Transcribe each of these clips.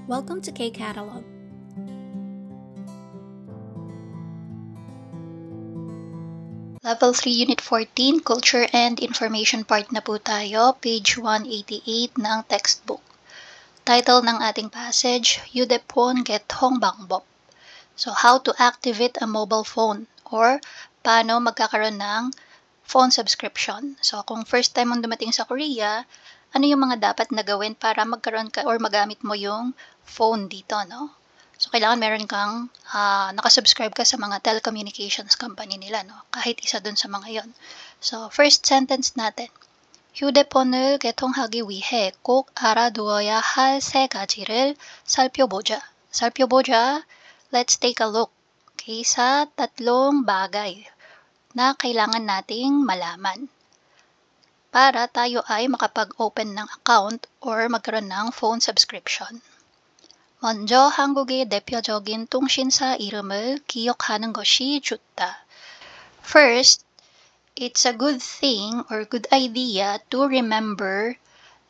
Welcome to K-Catalog. Level 3, Unit 14, Culture and Information Part na po tayo, page 188 ng textbook. Title ng ating passage, 휴대폰 개통 방법. So, how to activate a mobile phone or paano magkakaroon ng phone subscription. So, kung first time mong dumating sa Korea, ano yung mga dapat na gawin para magkaroon ka or magamit mo yung phone dito, no? So, kailangan meron kang nakasubscribe ka sa mga telecommunications company nila, no? Kahit isa dun sa mga yon. So, first sentence natin. 휴대폰을 개통하기 위해 꼭 알아두어야 할 세 가지를 살펴보자. 살펴보자, let's take a look. Okay, sa tatlong bagay na kailangan nating malaman para tayo ay makapag-open ng account or magkaroon ng phone subscription. 먼저 한국의 대표적인 통신사 이름을 기억하는 것이 좋다. First, it's a good thing or good idea to remember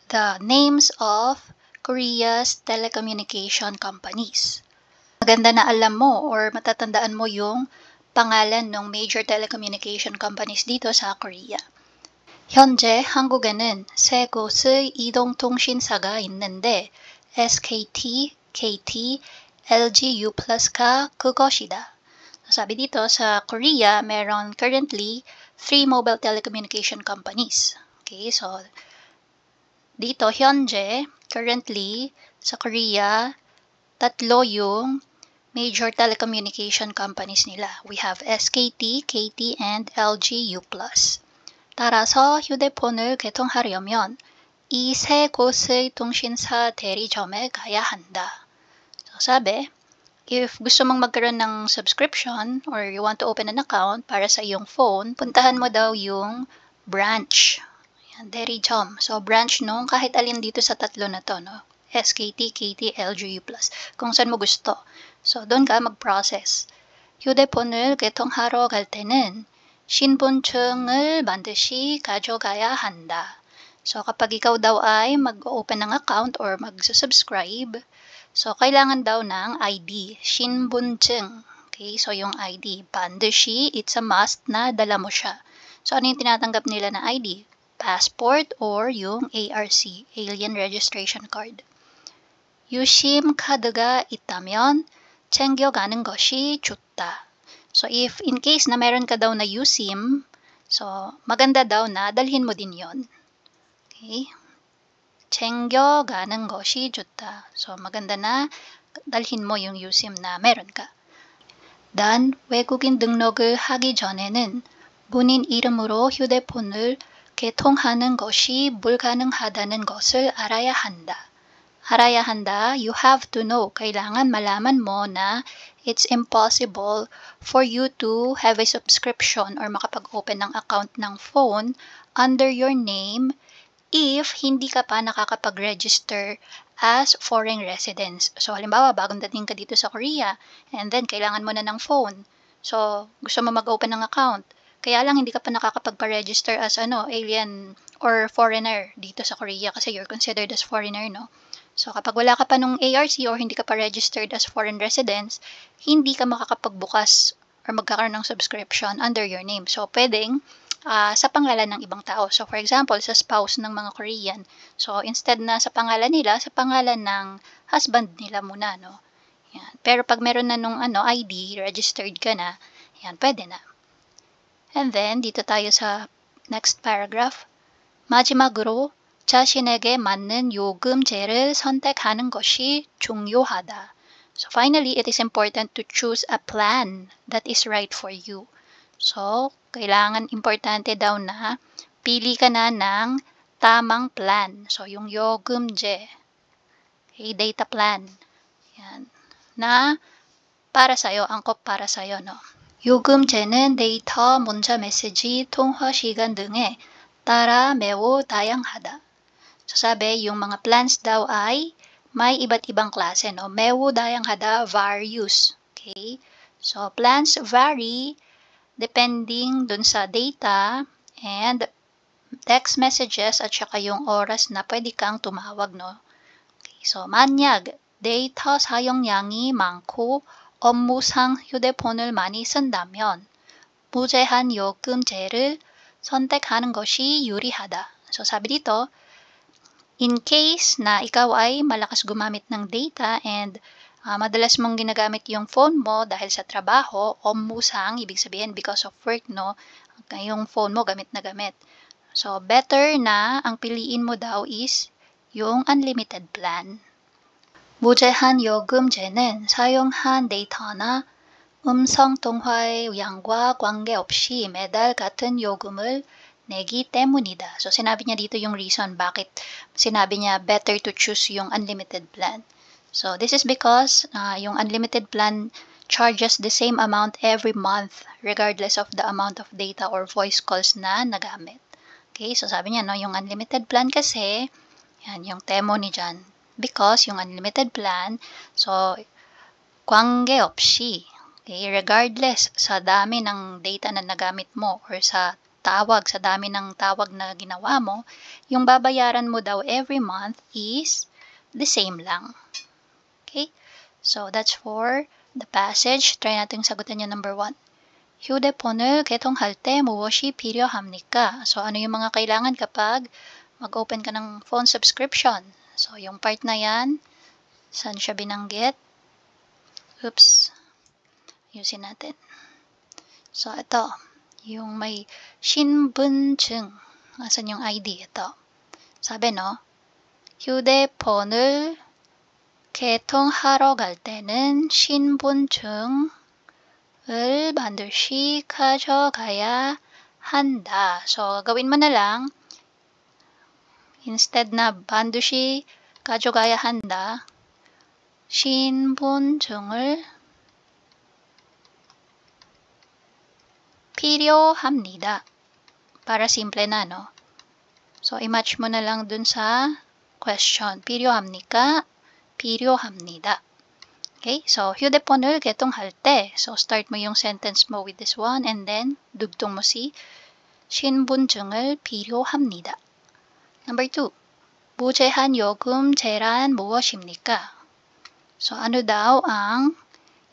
the names of Korea's telecommunication companies. Maganda na alam mo or matatandaan mo yung pangalan ng major telecommunication companies dito sa Korea. 현재 한국에는 세 곳의 이동통신사가 있는데 SKT, KT, LG U+가 그것이다. Sabi dito, sa Korea, meron currently 3 mobile telecommunication companies. Okay, so dito, 현재, currently, sa Korea, tatlo yung major telecommunication companies nila. We have SKT, KT, and LG U+. 따라서 휴대폰을 개통하려면 이 세 곳의 통신사 대리점에 가야 한다. So, sabi, if gusto mong magkaroon ng subscription or you want to open an account para sa iyong phone, puntahan mo daw yung branch. Yan, 대리점. So, branch nung kahit alin dito sa tatlo na to, no? SKT, KT, LGU+. Kung saan mo gusto. So, doon ka mag-process. 휴대폰을 개통하러 갈 때는 신분증을 반드시 가져가야 한다. So, kapag ikaw daw ay mag-open ng account or mag-subscribe, so, kailangan daw ng ID, 신분증. Okay, so yung ID, 반드시, it's a must na dala mo siya. So, ano yung tinatanggap nila na ID? Passport or yung ARC, Alien Registration Card. 유심 카드가 있다면 챙겨가는 것이 좋다. So, if in case na meron ka daw na USIM, so, maganda daw na dalhin mo din yon. Okay? 챙겨가는 것이 좋다. So, maganda na dalhin mo yung USIM na meron ka. 단, 외국인 등록을 하기 전에는 본인 이름으로 휴대폰을 개통하는 것이 불가능하다는 것을 알아야 한다. 알아야 한다, you have to know. Kailangan malaman mo na it's impossible for you to have a subscription or makapag-open ng account ng phone under your name if hindi ka pa nakakapag-register as foreign residents. So, halimbawa, bagong dating ka dito sa Korea, and then kailangan mo na ng phone. So, gusto mo mag-open ng account. Kaya lang, hindi ka pa nakakapag-register as alien or foreigner dito sa Korea kasi you're considered as foreigner, no? So, kapag wala ka pa nung ARC or hindi ka pa registered as foreign residents, hindi ka makakapagbukas or magkakaroon ng subscription under your name. So, pwedeng sa pangalan ng ibang tao. So, for example, sa spouse ng mga Korean. So, instead na sa pangalan nila, sa pangalan ng husband nila muna, no? Yan. Pero pag meron na nung ID, registered ka na, yan, pwede na. And then, dito tayo sa next paragraph. 마지막으로 자신에게 맞는 요금제를 선택하는 것이 중요하다. So, finally, it is important to choose a plan that is right for you. So, kailangan importante daw na pili ka na ng tamang plan. So, yung 요금제, okay, data plan. Yan. Na para sa'yo, angkop para sa'yo, no? 요금제는 데이터, 문자 메시지, 통화 시간 등에 따라 매우 다양하다. So, sabi, yung mga plans daw ay may iba't ibang klase, no? 매우 다양하다, various. Okay? So, plans vary depending dun sa data and text messages at saka yung oras na pwede kang tumawag, no? Okay, so, 만약 데이터 사용량이 많고 업무상 휴대폰을 많이 쓴다면 무제한 요금제를 선택하는 것이 유리하다. So sabi dito, in case na ikaw ay malakas gumamit ng data and madalas mong ginagamit yung phone mo dahil sa trabaho, 업무상, ibig sabihin because of work, no? Yung phone mo gamit na gamit. So better na ang piliin mo daw is yung unlimited plan. 무제한 요금제는 사용한 데이터나 음성 통화의 양과 관계없이 매달 같은 요금을 내기 때문이다. So, sinabi niya dito yung reason bakit sinabi niya better to choose yung unlimited plan. So, this is because yung unlimited plan charges the same amount every month regardless of the amount of data or voice calls na nagamit. Okay, so sabi niya, no, yung unlimited plan kasi, yan, yung demo ni Jan. Because yung unlimited plan, so, 관계없이, okay, regardless sa dami ng data na nagamit mo or sa dami ng tawag na ginawa mo, yung babayaran mo daw every month is the same lang. Okay? So, that's for the passage. Try natin sagutan niya number 1. 휴대폰을 개통할 때 무엇이 필요합니까? So, ano yung mga kailangan kapag mag-open ka ng phone subscription? So, yung part na yan, saan siya binanggit? Oops. Ayusin natin. So, ito. Yung may 신분증. Asan yung ID? Ito. Sabi, no? 휴대폰을 개통하러 갈 때는 신분증을 반드시 가져가야 한다. So, gawin mo na lang. Instead na 반드시 가져가야 한다. 신분증을 필요합니다. Para simple na, no? So, i-match mo na lang dun sa question. 필요합니까? 필요합니다. Okay? So, 휴대폰을 개통할 때. So, start mo yung sentence mo with this one and then dugtong mo si 신분증을 필요합니다. Number 2. 무제한 요금제란 무엇입니까? So, ano daw ang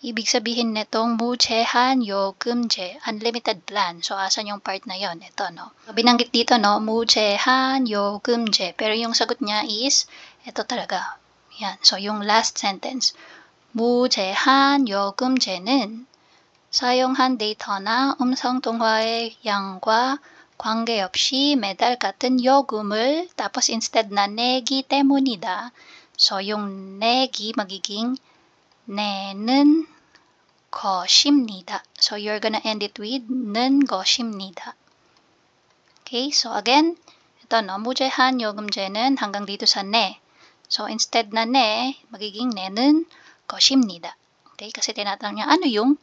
ibig sabihin nitong 무제한 요금제, unlimited plan. So, asan yung part na yon? Ito, no? So, binanggit dito, no? 무제한 요금제. Pero yung sagot niya is, ito talaga. Yan. So, yung last sentence. 무제한 요금제는 사용한 데이터나 음성통화의 양과 관계없이 매달 같은 요금을 tapos instead na 내기 때문이다. So, yung 내기 magiging 내는 것입니다. So, you're gonna end it with 는 것입니다. Okay, so again, ito, no, 무제한 요금제는 hanggang dito sa 내. So, instead na 내, magiging 내는 것입니다. Okay, kasi tinatanong niya, ano yung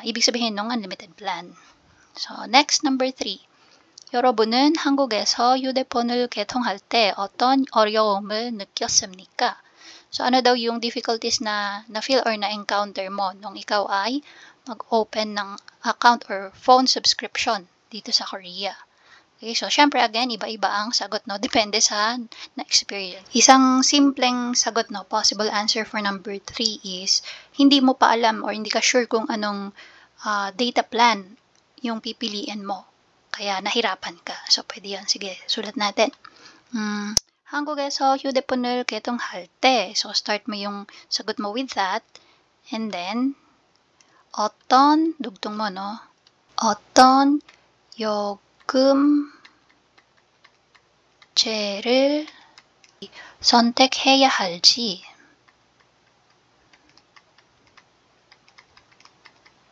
ibig sabihin ng unlimited plan. So, next, number 3. 여러분은 한국에서 휴대폰을 개통할 때 어떤 어려움을 느꼈습니까? So, ano daw yung difficulties na na-feel or na-encounter mo nung ikaw ay mag-open ng account or phone subscription dito sa Korea? Okay, so, syempre, again, iba-iba ang sagot, no? Depende sa na-experience. Isang simpleng sagot, no? Possible answer for number 3 is, hindi mo pa alam or hindi ka sure kung anong data plan yung pipiliin mo. Kaya nahirapan ka. So, pwede yan. Sige, sulat natin. 한국에서 휴대폰을 개통할 때. So, start mo yung sagot mo with that. And then, 어떤, dugtong mo, no? 어떤 요금제를 선택해야 할지.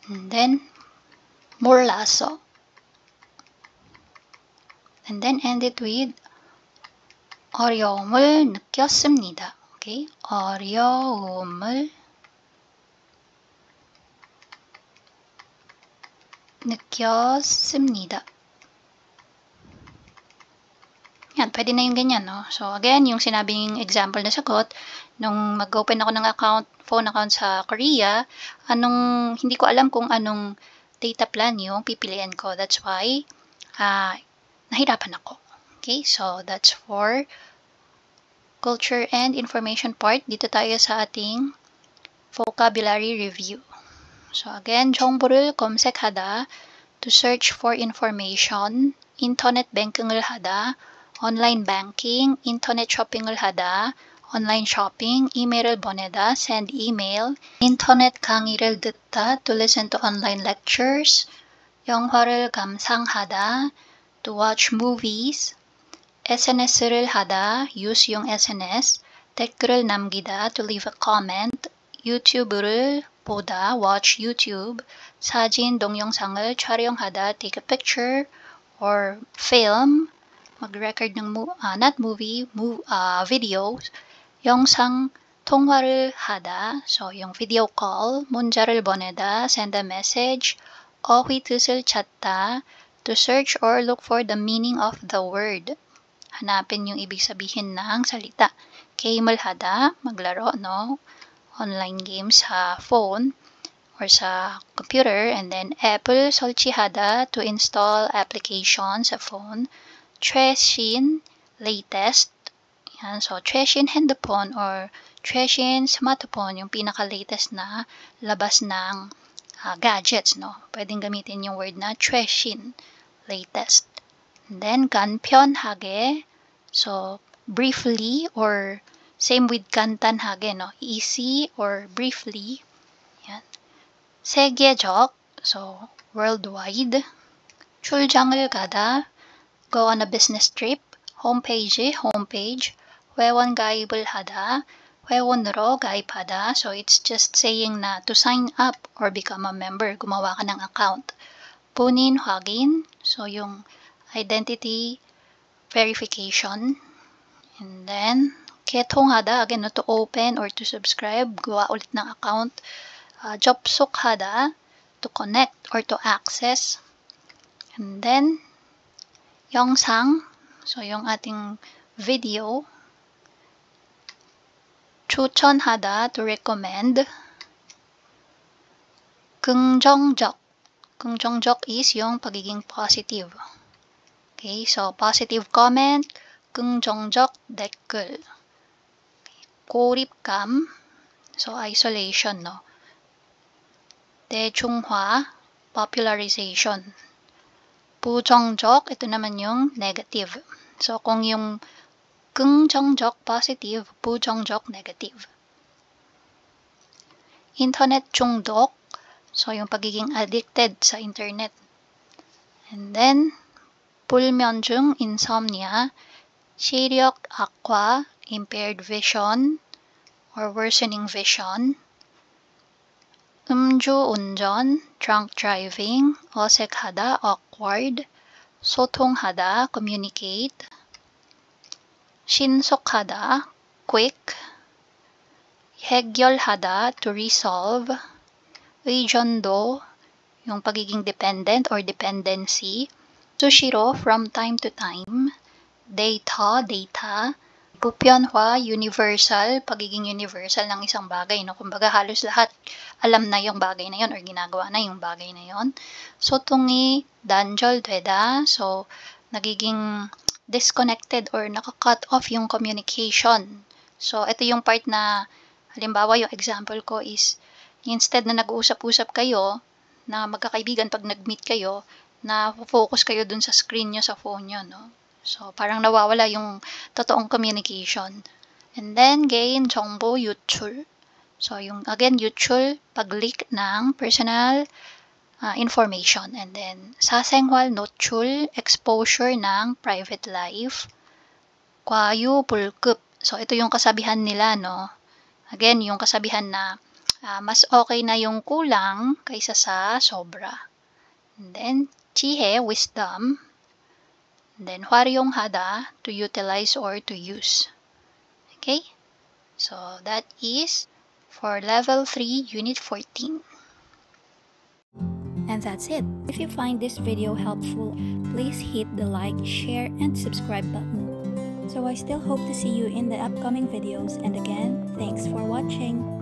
And then, 몰라서. And then end it with 어려움을 느꼈습니다. Okay? 어려움을 느꼈습니다. Yan, pwede na yung ganyan, no? So, again, yung sinabing example na sagot, nung mag-open ako ng phone account sa Korea, hindi ko alam kung anong data plan yung pipiliin ko. That's why, nahirapan ako. Okay, so that's for culture and information part, dito tayo sa ating vocabulary review. So again, 정보를 검색하다, to search for information, 인터넷 뱅킹을 하다, online banking, 인터넷 쇼핑을 하다, online shopping, 이메일을 보내다, send email, 인터넷 강의를 듣다, to listen to online lectures, 영화를 감상하다, to watch movies, SNS를 하다, use yung SNS, 댓글을 남기다, to leave a comment, YouTube를 보다, watch YouTube, 사진, 동영상을 촬영하다, take a picture, or film, mag-record ng videos, 영상 통화를 하다, so yung video call, 문자를 보내다, send a message, 어휘 뜻을 찾다, to search or look for the meaning of the word. Hanapin yung ibig sabihin ng salita. Game을 하다, maglaro, no? Online games sa phone or sa computer. And then Apple 설치하다, to install application sa phone. 최신, latest. Yan, so 최신 핸드폰 or 최신 smartphone, yung pinaka-latest na labas ng gadgets, no? Pwedeng gamitin yung word na 최신, latest. And then 간편하게, so briefly, or same with 간단하게, no? Easy or briefly. Yan. 세계적, so worldwide. 출장을 가다, go on a business trip. homepage. 회원 가입을 하다, 회원으로 가입하다. So it's just saying na to sign up or become a member, gumawa ka ng account. 본인 확인, so yung identity verification. And then 개통하다, again, no, to open or to subscribe, gawa ulit ng account. 접속하다, to connect or to access. And then 영상, so yung ating video. 추천하다, to recommend. 긍정적. 긍정적 is yung pagiging positive. Okay, so positive comment, 긍정적 댓글. 고립감, so isolation, no? 대중화, popularization. 부정적, ito naman yung negative. So kung yung 긍정적, positive, 부정적, negative. Internet 중독, so yung pagiging addicted sa internet. And then 불면증, insomnia, 시력 악화, impaired vision or worsening vision. 음주운전, drunk driving, 어색하다, awkward. 소통하다, communicate. 신속하다, quick. 해결하다, to resolve. 의존도, yung pagiging dependent or dependency. 수시로, from time to time. Data. Pupianhwa, universal, pagiging universal ng isang bagay, no? Kumbaga halos lahat alam na yung bagay na yon or ginagawa na yung bagay na yon. 소통이 단절되다, so nagiging disconnected or naka-cut off yung communication. So ito yung part na, halimbawa yung example ko is, instead na nag-uusap-usap kayo, na magkakaibigan pag nag-meet kayo, na focus kayo dun sa screen nyo sa phone nyo, no? So, parang nawawala yung totoong communication. And then, gain, 정보, 유출. So, yung, again, 유출, pag-leak ng personal information. And then, 사생활, 노출, exposure ng private life. 과유, 불급. So, ito yung kasabihan nila, no? Again, yung kasabihan na mas okay na yung kulang kaysa sa sobra. And then, 지혜, wisdom. And then, 활용하다, to utilize or to use. Okay? So, that is for Level 3, Unit 14. And that's it. If you find this video helpful, please hit the like, share, and subscribe button. So I still hope to see you in the upcoming videos. And again, thanks for watching.